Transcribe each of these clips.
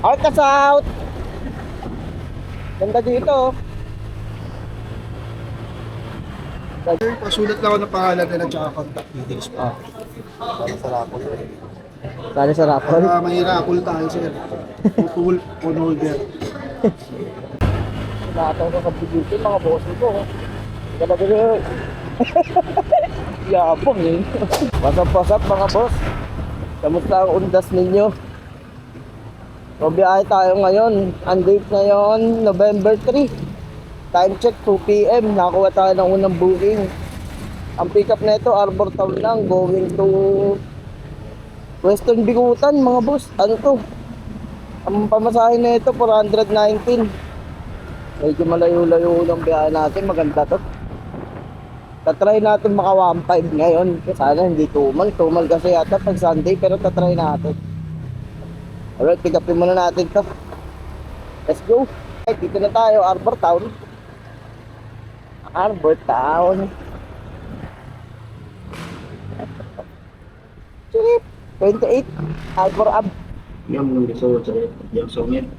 Arca South. Ganda dito. Pasulat lang ako ng pangalan nila tsaka contact details pa. Para sa rapol. Sali sa rapol. Para may rapol tayo sir. Pupul, on holder. Nataw ko sa bigilin mga boss ko. Ganda dito. Yabang eh. Pasap-pasap mga boss. Kamusta ang undas ninyo? So biyahe tayo ngayon. Ang date ngayon, November 3. Time check 2 PM. Nakakuha tayo ng unang booking. Ang pick up na ito, Arbor Town lang. Going to Western Bigutan mga boss. Ano to? Ang pamasahin na ito, 419. Medyo malayo-layo ng biyahe natin. Maganda to. Tatry natin maka 1.5 ngayon. Sana hindi tumal. Tumal kasi yata pag Sunday. Pero tatry natin. Alright, pick upin muna natin to. Let's go. Okay, dito na tayo, Arbor Town. Arbor Town. Chirip. 28. Arbor Ab. Yang belum disuruh yang songit.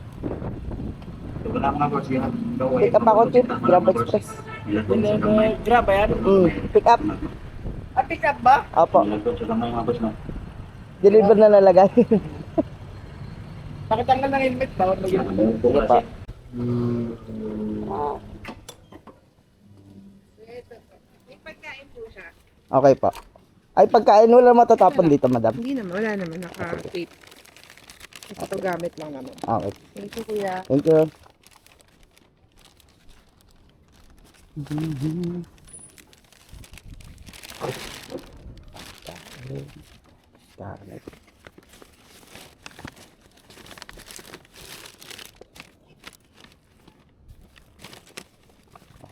Kenapa nggak sih? Pick up ako, Chip. Grab Express. Grab yan? Pick up. Ah, pick up ba? Apo. Sudah may mabos na. Deliver na lalagay. Nakitanggal ng helmet ba? Sige pa. May pagkain po siya. Okay pa. Ay, pagkain wala matatapon dito, madam. Hindi naman, wala naman. Naka-tape. Ito gamit lang naman. Okay. Thank you, kuya. Thank you. Scarlet.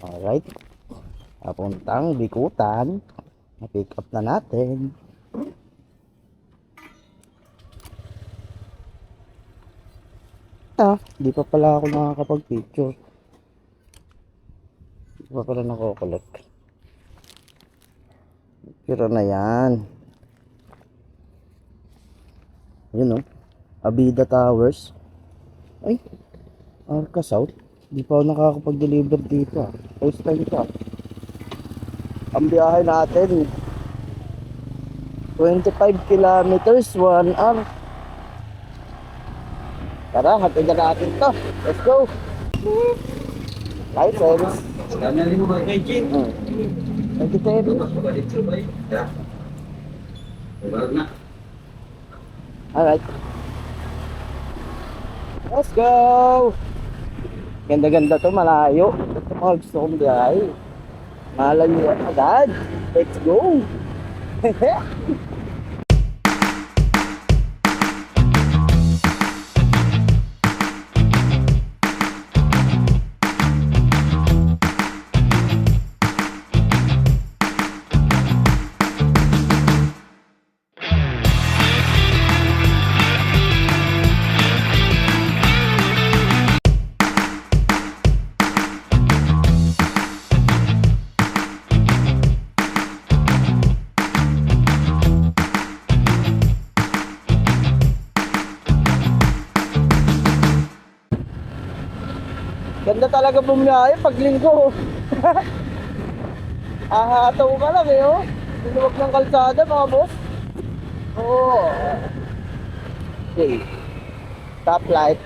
Alright. Papuntang Bikutan. Na-pick up na natin. Di pa pala ako nakakapag-picture. Di pa pala nako-collect. Pero na yan. Yun o. Abida Towers. Ay. Arca South. Di pa ako nakakapag-deliver dito. First time ka. Ang biyahe natin 25 kilometers 1 hour. Tara, hatid na natin to. Let's go. License. Kanya rin mo ba kay Jim? 27. Balik sa bay. Ya. Balik na. Alright. Let's go. Ganda-ganda to, malayo. Ito mga gusto kong biyahe. Malayo agad. Let's go. Ganda talaga bumiyahe pag linggo. Ahataw ka lang eh oh. Sinuwag ng kalsada mga boss. Oo. Okay. Stop light.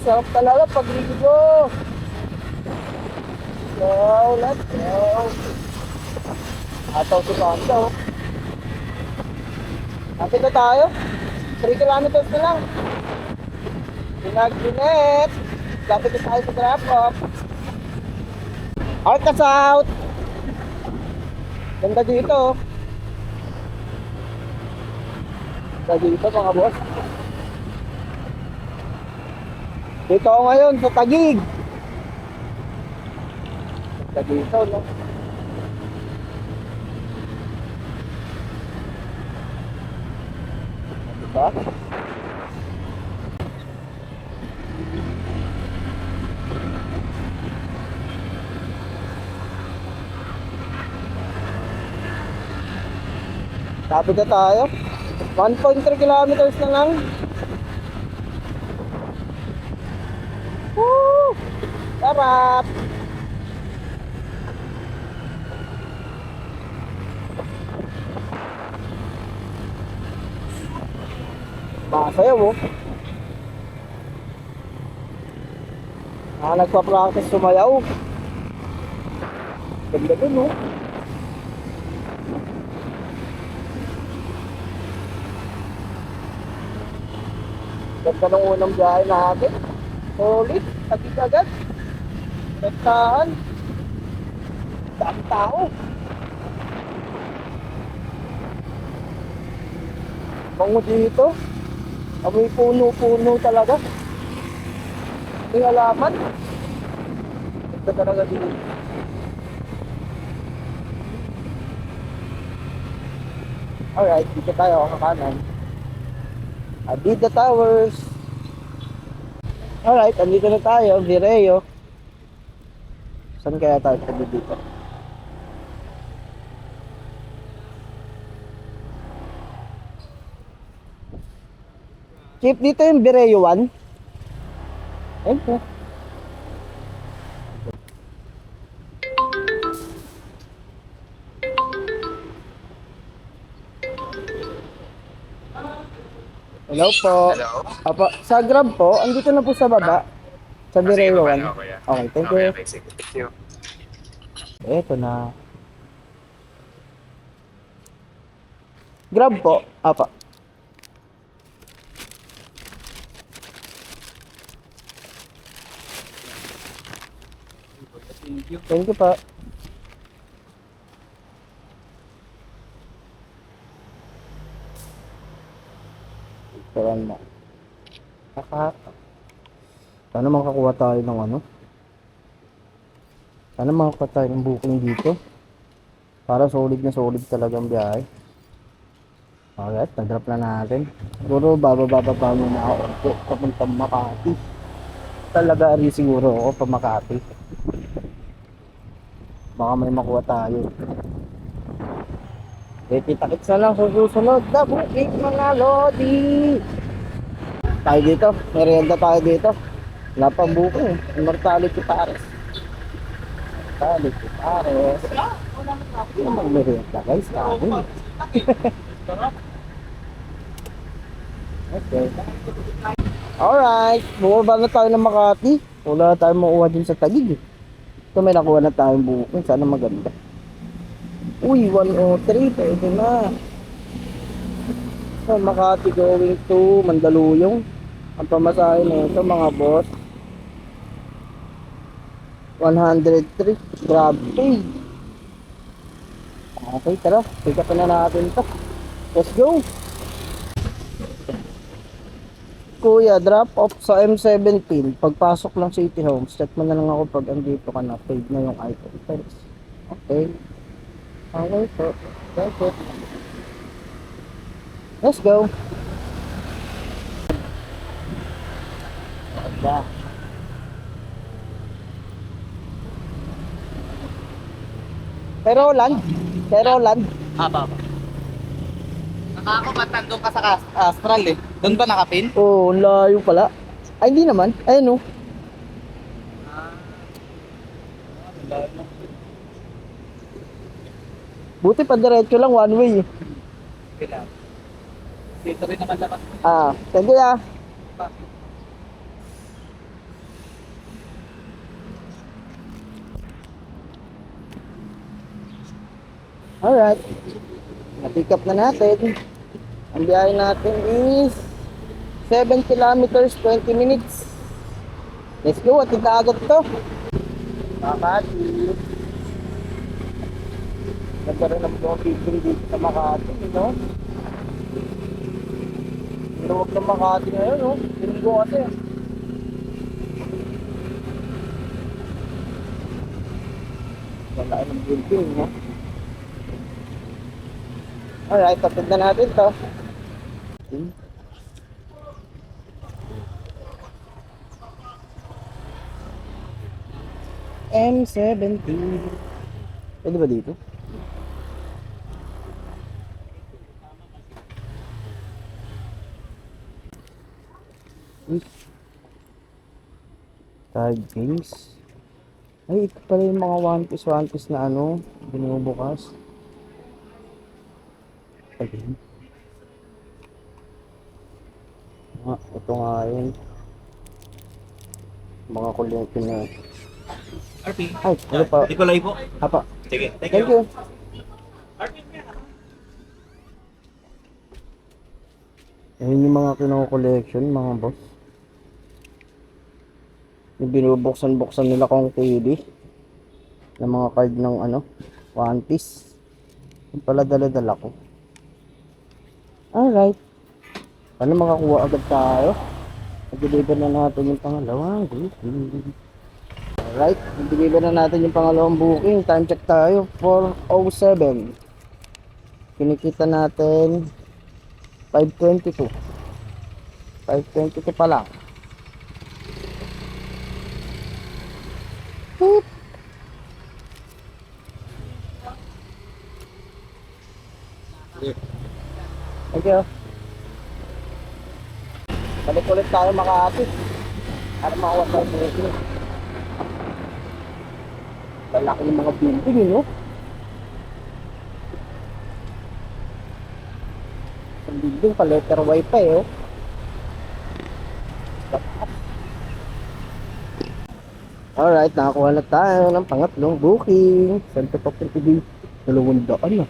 sarap talaga pag ligo. So, let's go. Ataw si Panda, oh. Kapit na tayo. 3 kilometers na lang. Pinag-init. Kapit na tayo sa drop-off. Arca South. Ganda dito, oh. Ganda dito, mga boss. Dito ako ngayon sa Taguig. Ganda dito, no? Diba? Tapos na tayo. 1.3 kilometers na lang. Woo! Sarap! Masayaw, oh. Nagpa-practice sumayaw. Ganda dun, oh. Ganda ng unang biyahe natin. Solid, tagig agad. Rektahan. Dami tao. Bango dito. Amoy puno-puno talaga. May halaman. Ganda talaga dito. Alright, dito tayo sa kanan. Adida Towers. Alright, andito na tayo, Vireo. Saan kaya tayo tabi dito? Keep dito yung Vireo 1. Ayun po. Hello po. Hello? Apo, sa Grab po, andito na po sa baba. Sa Vireo 1. Okay, thank you. Okay, sige. Thank you. Eto na. Grab po. Apa. Thank you pa. Ito na. Sana makakuha tayo ng ano. Sana makakuha tayo ng booking dito. Para solid na solid talagang biyahe. Alright, nag-drop na natin. Siguro bababa muna ako papuntang Makati. Talaga rin siguro ako pa Makati. Baka may makuha tayo. Kita-kits na lang sa susunod na booking mga lodi. Tayo dito, merienda tayo dito. Wala pang booking, Immortality Pares. Immortality Pares. Hindi naman merienda guys, sabi. Okay. Alright, bumaba na tayo ng Makati. Wala tayong makuha din sa Taguig. Ito may nakuha na tayong booking, sana maganda. Uy, 103, pwede na. So, Makati going to Mandaluyong. Ang pamasahe na ito mga boss 103. Grabe. Okay, tara. Pick up na natin ito. Let's go. Kuya, drop off sa M17. Pagpasok lang City Homes. Check mo na lang ako pag andito ka na. Paid na yung item. Thanks. Okay. Okay po. Thank you. Let's go. Yeah. Pero Roland. Aba. Nakako ba nandun ka sa Astral eh? Doon ba nakapin? Oh, layo pala. Ay, hindi naman. Ayun, oh. Buti pa diretso lang, one way. Dito rin naman naman. Thank you, ah. Alright. Na-pick up na natin. Ang biyahe natin is 7 kilometers, 20 minutes. Let's go, at agad to. Makati. Ganda rin ang mga people dito sa Makati, no? Luwag ng Makati ngayon, no? Linggo kasi. Wala ng building, no? Alright, tapos na natin to. M70. Pwede ba dito? Card games. Ay, ito pala yung mga one piece na ano, binubukas. Again. Ito nga yun. Mga collection na. RP. Ay, ano pa? Nikolay po. Apa. Sige, thank Thank you. you. Ayun yung mga kino-collection, mga boss. Yung binubuksan-buksan nila kong TV. Ng mga card ng ano, One Piece. Yung pala dala-dala ko. Alright. Paano makakuha agad tayo? Nag-deliver na natin yung pangalawang booking. Alright, nag-deliver na natin yung pangalawang booking. Time check tayo, 4:07. Kinikita natin 5:22. 5:22 pa lang. Boop. Thank you. Balik ulit tayo Makati. Para makawa tayo sa booking. Lalaki ng mga building, no? Ang building pa, letter Y pa eh, oh. Alright, nakakuha na tayo ng pangatlong booking. Saan pa today? 200 na.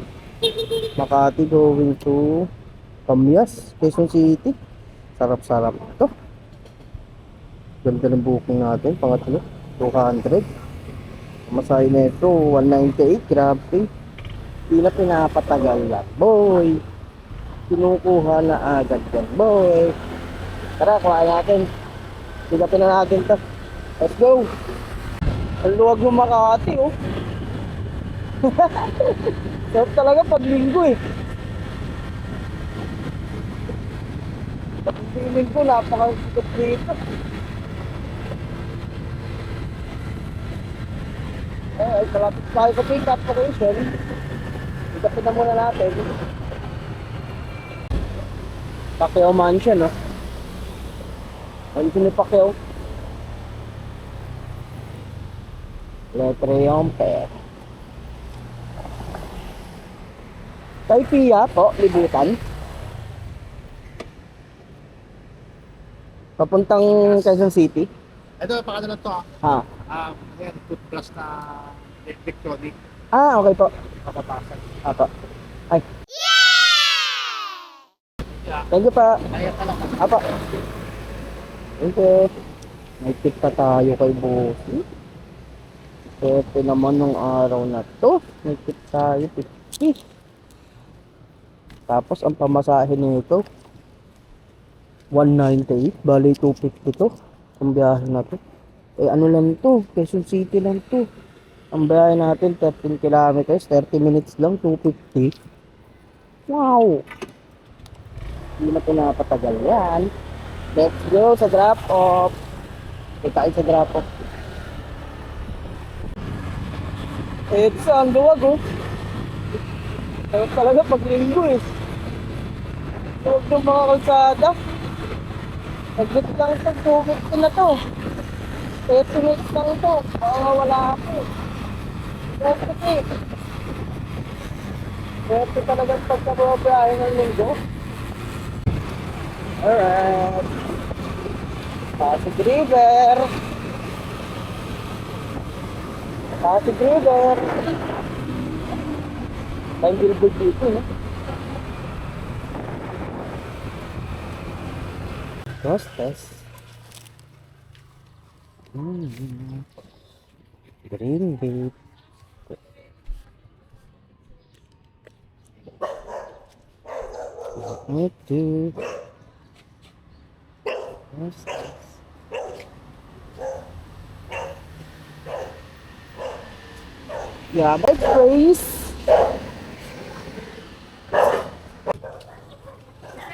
Makati going to Camias, Quezon City. Sarap-sarap ito. Ganda ng booking natin, pangatlo. 200. Masahe na ito, 198. Grabe. Hindi na pinapatagal yan, boy. Kinukuha na agad yan, boy. Tara, kuha natin. Silapin na natin to. Let's go! Ang luwag ng Makati, oh. Sarap talaga pag linggo, eh. Pag linggo, napakasikat dito. Ay, kalapit tayo sa pick up location. Ikapin na muna natin. Pacquiao Mansion, oh. Mansion ni Pacquiao. Letriompe. Kay Pia po, libutan. Papuntang Quezon City. Ito, pakano lang to Ha. Ayan, toothbrush na electronic. Ah, okay po. Kapatasan. Apo. Ay. Thank you pa. Kaya talaga. Apo. Thank you. May tip pa tayo kay Bossy. Ito naman nung araw na to. May tip tayo 50. Tapos ang pamasahe nito 198. Bali 250 to. Ang biyahe na to. Eh ano lang to. Quezon City lang to. Ang biyahe natin 13 kilometers. 30 minutes lang. 250. Wow. Hindi na pinapatagal yan. Let's go sa drop off. Kita tayo sa drop off. Ito sa ang luwag, oh. Ito talaga pag linggo, eh. Luwag ng mga kalsada. Naglit lang ito, 250 na to. 30 minutes lang ito. Baka wala ako. 30. 30 talagang pagkababayahin ng linggo. Alright. Pasig River. Pasig River. Time billboard dito, no? Costas. Green Gate. Ito. Costas. Yeah, my praise.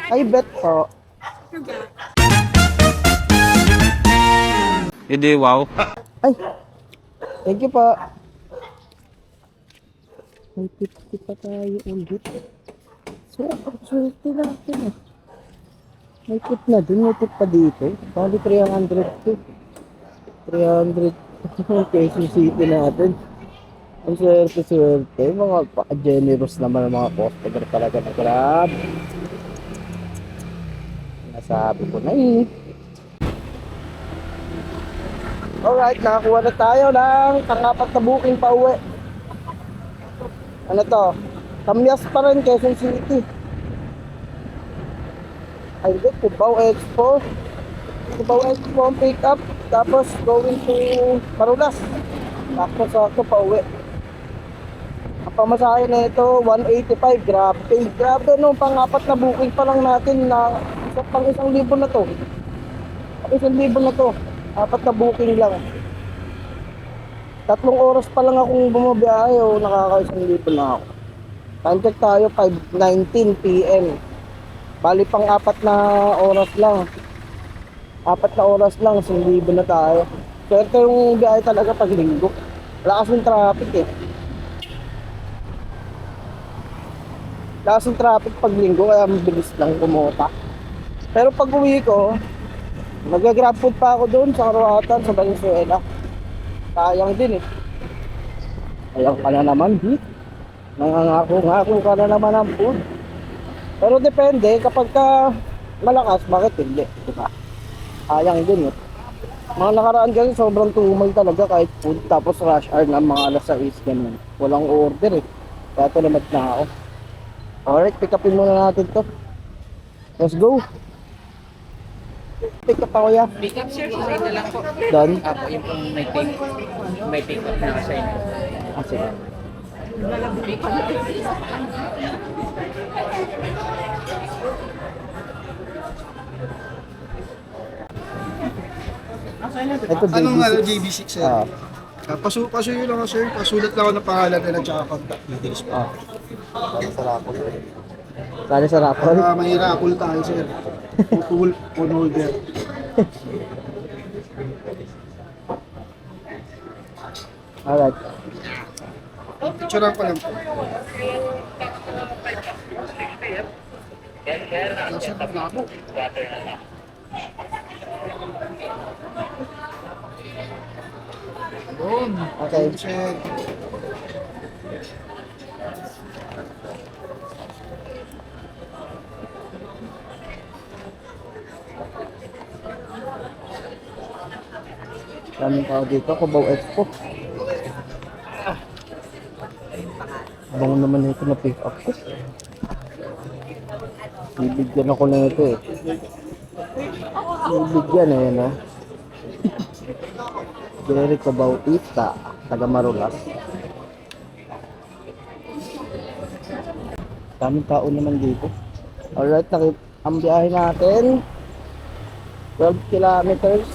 I bet po. Hindi, wow. Ay, thank you po. May 50 pa tayo ulit. So, ang swerte natin ah. May tip na dun, may tip pa dito. Bali 300 to. 300 Quezon City natin. Ang swerte-swerte. Mga generous naman ang mga customer talaga na Grab. Nasabi ko na eh. Alright, nakakuha na tayo ng pang-apat na booking pa uwi. Ano to? Kamyas pa rin, Quezon City. Ay, hindi, Cubao Expo. Cubao Expo ang pick up. Tapos going to Marulas. Tapos ako pa uwi. Ang pamasahe na ito, 185. Grabe. Grabe no, pang-apat na booking pa lang natin na pang 1,000 na to. Pang 1,000 na to. 4 na booking lang. 3 oras pa lang akong bumabiyahe o nakaka-1,000 na ako. Time check tayo 5:19 PM. Bali pang 4 na oras lang. 4 na oras lang, 1,000 na tayo. Swerte yung biyahe talaga pag linggo. Wala kasing traffic eh. Wala kasing traffic pag linggo kaya mabilis lang kumota. Pero pag uwi ko, nag-grab food pa ako doon sa Karuhatan, sa Valenzuela. Sayang din eh. Sayang ka na naman, Hit. Nangangako-ngako ka na naman ng food. Pero depende, kapag ka malakas, bakit hindi? Diba? Sayang din eh. Mga nakaraan kasi sobrang tumal talaga kahit food. Tapos rush hour na mga alas 6 ganun. Walang order eh. Kaya tinamad na ako. Alright, pick upin muna natin to. Let's go! Pick up ako ya. Pick up, sir. Sign na lang po. Done? Apo, yung pong may pick up na assign. Ah, sige. Ito Anong JB6. JB6 sir? Ah, Pasuyo lang sir. Pasulat lang ako ng pangalan nila at contact details po. ah. Sali sa rapol. Sali sa rapol? May raffle tayo sir. Pool on holder. Alright. Picturean ko lang po. Nasa na ako. Doon. Okay. Sir. Daming tao dito, Cubao Expo. Bango naman ito na pick up ko. Bibigyan ako na ito eh. Bibigyan eh, no? Jerry Cubao Ita, taga Marulas. Daming tao naman dito. Alright, ang biyahe natin 12 kilometers,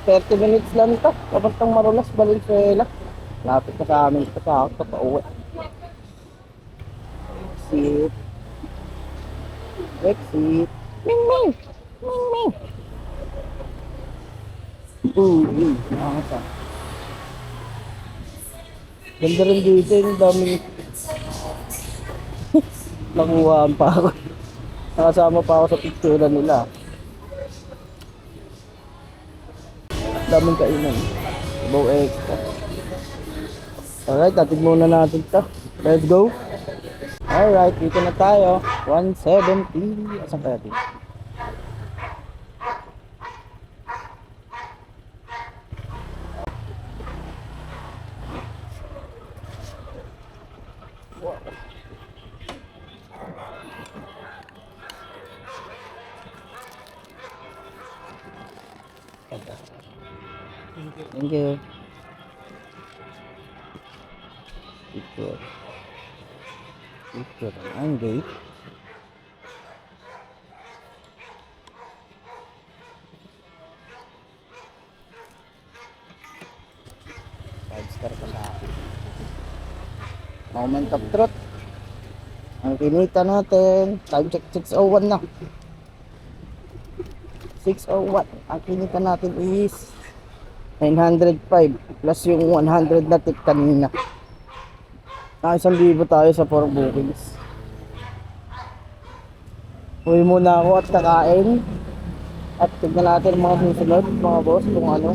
30 minutes lang ito. Papuntang Marulas, Valenzuela. Lapit na sa amin ito sa ako, pauwi. Exit. Exit. Ming Ming! Ming Ming! Nakakasa. Ganda rin dito, yung daming nakuhaan pa ako. Nakasama pa ako sa picture nila. Daming kainan. Cubao Expo. Alright, atin muna natin ito. Let's go. Alright, dito na tayo. 170. Asan kaya dito? Thank you. Picture. Picture. Ang gate. Five star pa sa akin. Moment of truth. Ang kinita natin. Time check 6:01 na. 6:01. Ang kinita natin is 905 plus yung 100 na tip kanina. Naka 1,000 tayo sa 4 bookings. Uwi muna ako at kakain. At tignan natin mga susunod, mga boss, kung ano.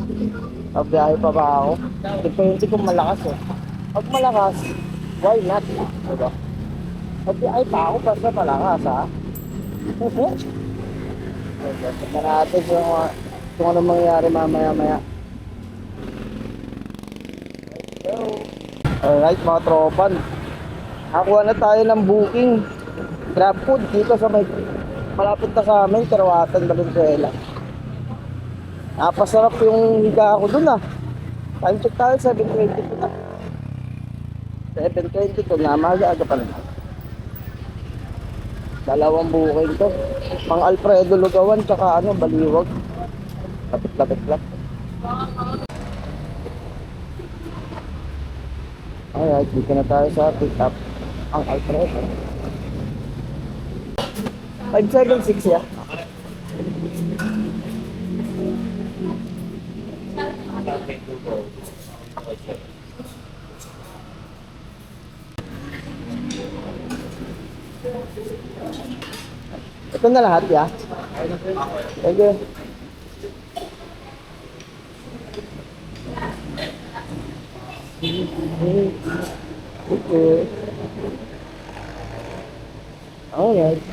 Pabiyahe pa ba ako? Depende kung malakas eh. Pag malakas, why not? Diba? Pabiyahe pa ako basta malakas ha. Tignan natin kung ano mangyayari mamaya-maya. Alright mga tropan, nakuha na tayo ng booking Grab food dito sa may malapit na sa amin, Karawatan, Valenzuela. Napasarap yung higa ako dun ah. Time check tayo 7:22 na. 7:22 na, maaga-aga pa naman. Dalawang booking to, pang Alfredo Lugawan tsaka ano, Baliwag. Lapit-lapit lang. Alright, dito na tayo sa pick up ang Alfredo. 576 ya. Ito na lahat ya. Thank you. Okay. Alright.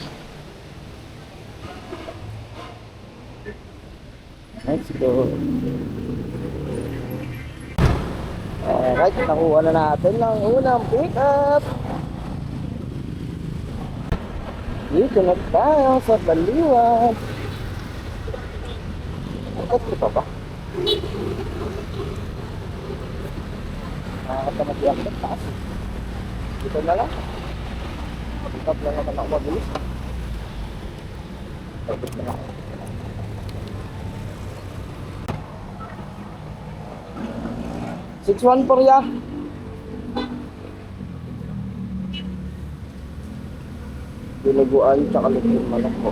Let's go. Alright, nakuha na natin ng unang pick up. Dito na tayo sa Baliwag. Bakit ito pa ba? Nakakatamad yung sa taas. Dito na lang. Pick up lang naman ako mabilis. Pagod na ako. $6-1 por ya. Dinuguan tsaka lupin manok ko.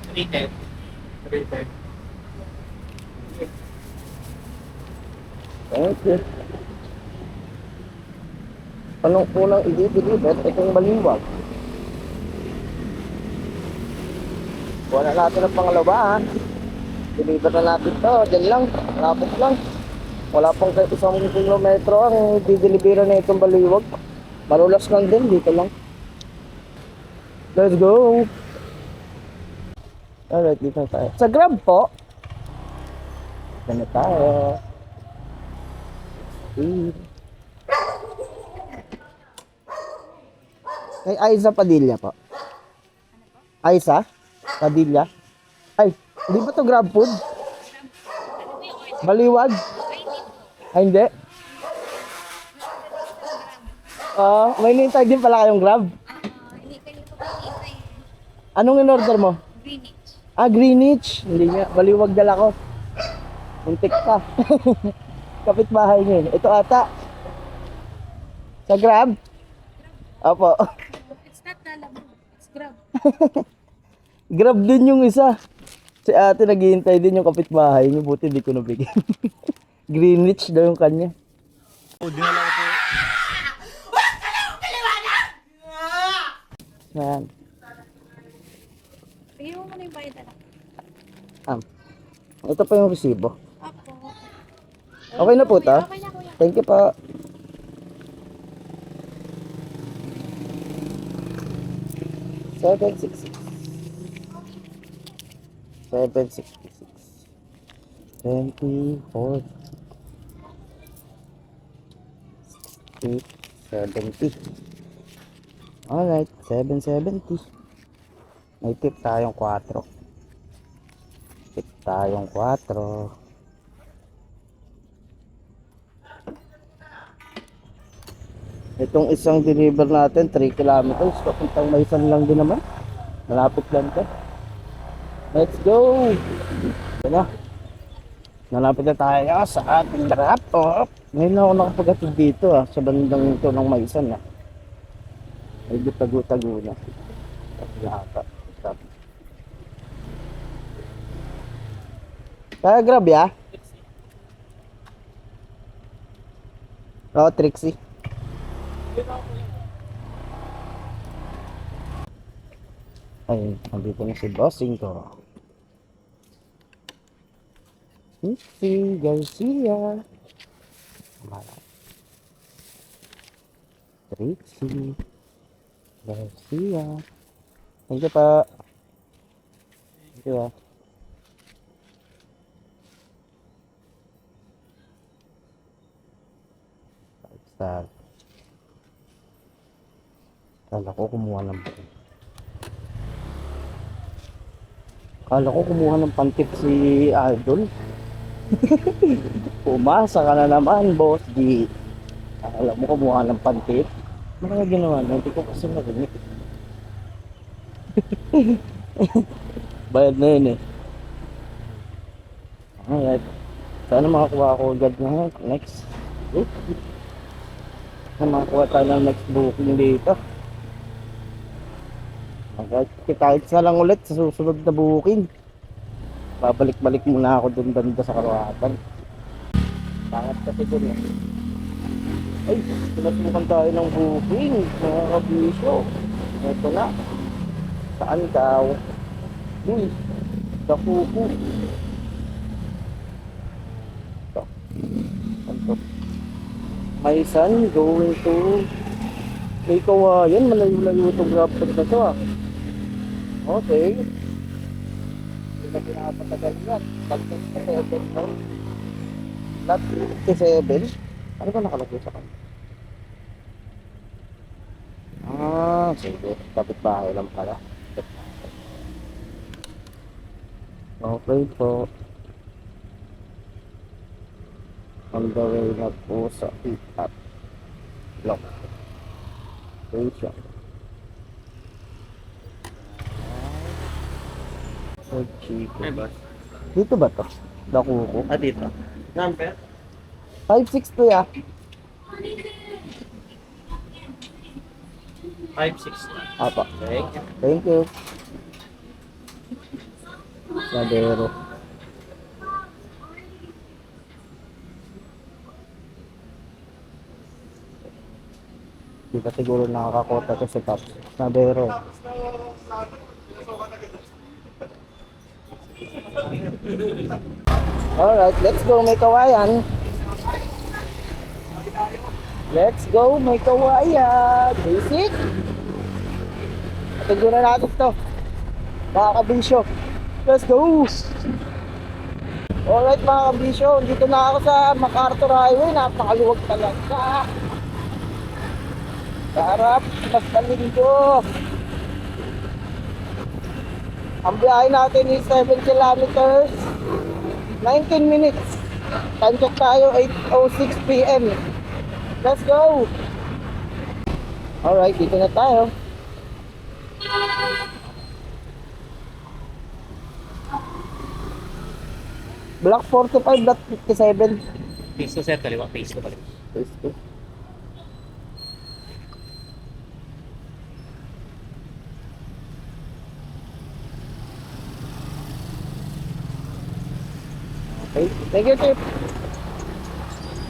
Retail. Thank you. Anong unang i-deliver? Itong Baliwag. Kuha na natin ang pangalawa ha. Deliver na natin to. Diyan lang. Rapot lang. Wala pang kahit 1 kilometro ang i-deliver na itong Baliwag. Malulas lang din. Dito lang. Let's go. Alright, dito tayo. Sa Grab po. Dito na tayo. Kay Aiza Padilla po. Aiza Padilla. Ay, hindi ba to Grab food? Baliwag? Ay, hindi. May nintay din pala kayong Grab. Anong in-order mo? Greenwich. Greenwich. Hindi nga. Baliwag dala ko. Muntik pa. Kapitbahay niyo. Ito ata. Sa Grab? Opo. It's not Dalabo. It's Grab. Grab din yung isa. Si ate naghihintay din yung kapitbahay niyo. Buti hindi ko nabigyan. Greenwich daw yung kanya. Yan. Sige mo muna yung bayad anak. Ito pa yung resibo. Apo. Okay na po ta? Okay na kuya. Thank you po. $766. 24. 70. Alright, 770. May tip tayong 4. Tip tayong 4. Itong isang deliver natin, 3 kilometers. Papuntang Maysan lang din naman. Malapit lang to. Let's go! Ito na. Nalapit na tayo sa ating drop off. Ngayon na ako nakapagatid dito sa bandang ito ng Maysan Medyo tago-tago na. Lata. Stop. Kaya grab ya? Oo, Trixie. Ay, nandito na si bossing ko. Trixie Garcia. Trixie Garcia. Thank you pa. Thank you ah. Star. Kala ko kumuha ng pantip si Idol. Pumasa ka na naman, boss G. Alam mo kumuha ng pantip. Ano ginawa? Hindi ko kasi narinig. Bayad na yun Alright. Sana makakuha ako agad na next. Makakuha tayo ng next booking dito. Kahit na lang ulit sa susunod na booking. Babalik-balik muna ako dun banda sa Karuatan. Pangat kasi dun Ay, pinasukan tayo ng booking mga kabisyo. Ito na. Saan daw? Dakuku. Ito. Ito. Maysan going to may kawayan. Malayo-layo itong rapid na to Okay. Hindi na pinapatagal yan. Lot 57. Ano ba nakalagay sa kanya? Sige. Kapit-bahay lang pala. Okay po. On the way na po sa pick-up block station. Chico. Dito ba to? Dakuko? Dito. Number? 562 ya. 560. Apa. Thank you. Thank you. Sadero. Di ba siguro nakakakota to si Pops? Sadero. Alright, let's go may kawayan. Let's go may kawayan. Basic. Tignan natin to. Mga kabisyo. Let's go. Alright mga kabisyo. Dito na ako sa MacArthur Highway. Napakaluwag talaga. Sarap. Basta linggo. Ang biyahe natin is 7 kilometers. 19 minutes. Time check tayo 8:06 PM. Let's go. Alright, dito na tayo. Block 45, block 57. Face to sir, kaliwa. Face to kaliwa. Okay, thank you, Chip.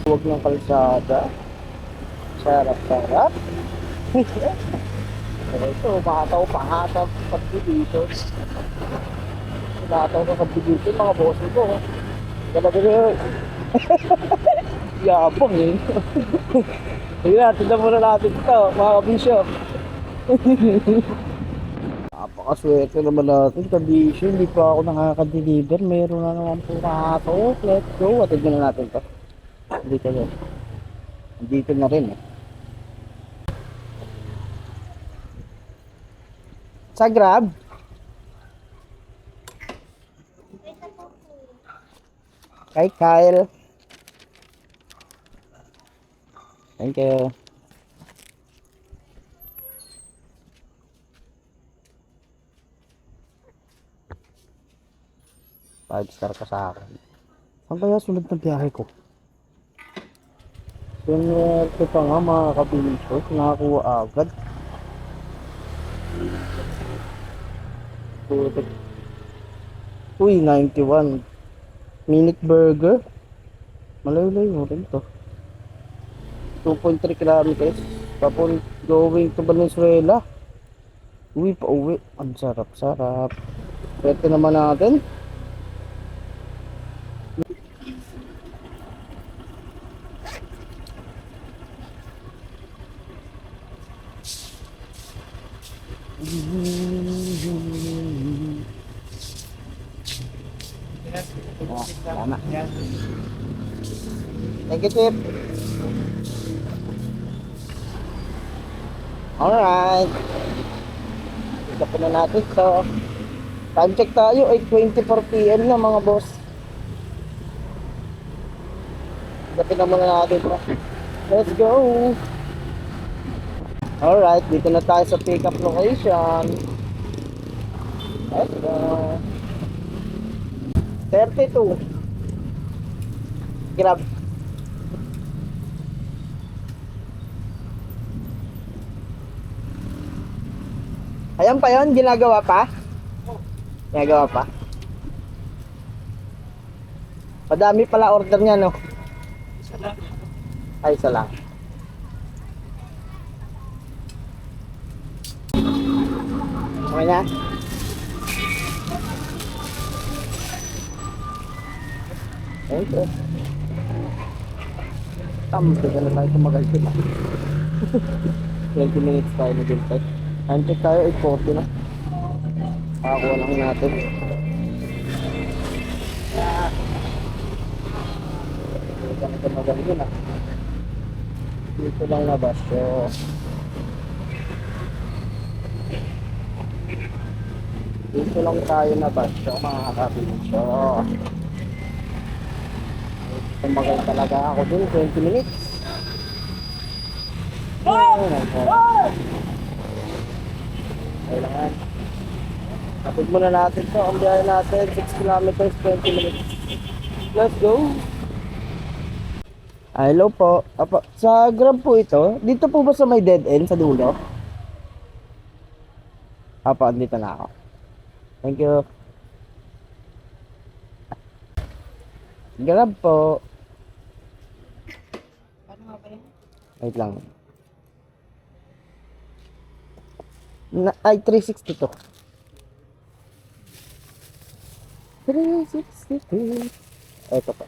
Huwag ng kalsada. Sarap-sarap. Ito, pahataw dito. Pahataw ka dito, mga boss ko. Talaga yun. Yabang Sige na, tignan muna natin ito, mga kabisyo. Napakaswerte naman natin, kabisyo. Hindi pa ako nakaka-deliver. Meron na naman po nakatok. Let's go. Tignan na natin ito. Dito na rin Sa Grab? Kay Kyle. Thank you. Five star ka sa akin. Saan kaya sunod na biyahe ko? Swerte pa nga mga kabinsos. Nakakuha agad. Uy, 91. Minute burger. Malayo-layo rin to. 2.3 kilometers. Going to Valenzuela. Uy, pauwi. Ang sarap-sarap. Swerte naman natin. Tama. Thank you, Chip. Alright. Ito na natin. So, time check tayo. 8:24 PM na mga boss. Ito na muna natin. Let's go. Alright. Dito na tayo sa pick up location. Let's go. 32. Grab. Ayan pa yun, ginagawa pa? Ginagawa pa? Madami pala order niya, no? Ay, isa lang. Okay na? Thank you. Bigyan na tayo tumagal sila. 20 minutes tayo na din tayo. Antay tayo, 8:40 na. Pakakuha lang natin. Bigyan na tumagal yun ah. Dito lang na basyo. Dito lang tayo na basyo mga kabinso. Tumagal talaga ako dun, 20 minutes. Kailangan. Tapos muna natin to. Ang biyahe natin, 6 kilometers, 20 minutes. Let's go! Hello po. Apa, sa Grab po ito. Dito po ba sa may dead end sa dulo? Apa, dito na ako. Thank you. Grab po. Wait lang. Ay, 360 to. 362. Ito pa.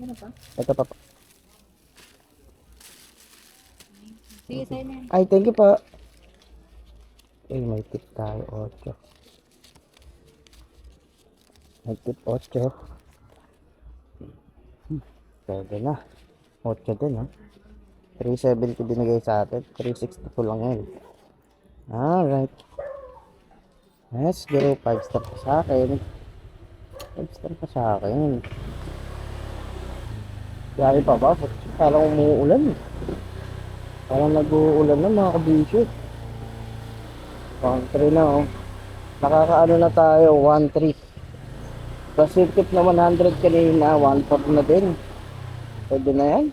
Ano pa? Ito pa. Sige, sa'yo na yan. Ay, thank you pa. Ay, may tip tayo. 8. May tip 8. Pwede na. 8 din, ha? 370 binigay sa atin. 362 lang yun. Alright. Let's go. 5 star pa sa akin. 5 star pa sa akin. Yari pa ba? Parang umuulan. Parang nag-uulan na mga kabisyo. 1-3 na, oh. Nakakaano na tayo. 1-3. Kasi tip na 100 kanina. 1-4 na din. Pwede na yan.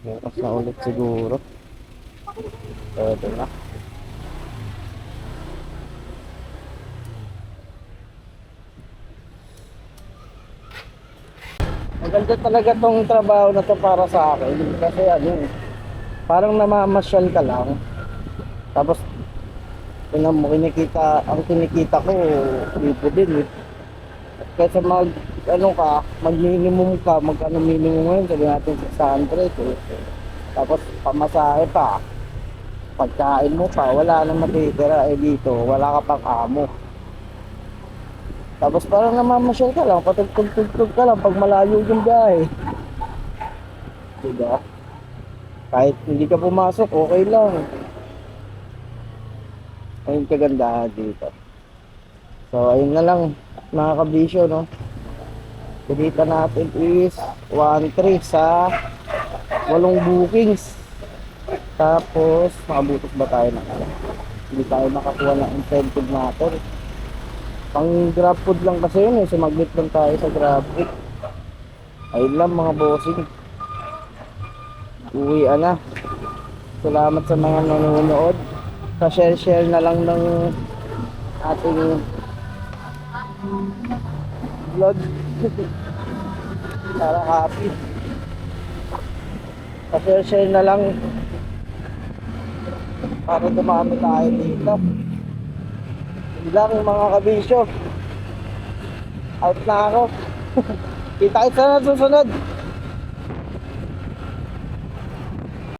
Bukas na ulit siguro. Pwede na. Maganda talaga tong trabaho na to para sa akin. Kasi ano, parang namamasyal ka lang. Tapos, tingnan mo, ang kinikita ko, libo din eh. Kaysa mag-minimum ka, minimum ngayon, sabi natin 600 eh. Tapos pamasahe pa, pagkain mo pa, wala nang matitira eh dito, wala ka pang amo. Tapos parang namamasyal ka lang, patugtog-tugtog ka lang pag malayo yung biyahe. Diba? Kahit hindi ka pumasok, okay lang. Ayun kagandahan dito. So, ayun na lang mga kabisyo, no? Pinita natin is 1.3 sa 8 bookings. Tapos, makabutok ba tayo na? Hindi tayo makakuha ng incentive natin. Pang grab food lang kasi yun eh. Sumaglit lang tayo sa grab food. Ayun lang mga bossing. Uwian na. Salamat sa mga nanonood. Pa-share na lang ng ating vlog. Para happy. Pa-share na lang para dumami tayo dito. Yun lang mga kabisyo. Out na ako. Kita kita sa susunod.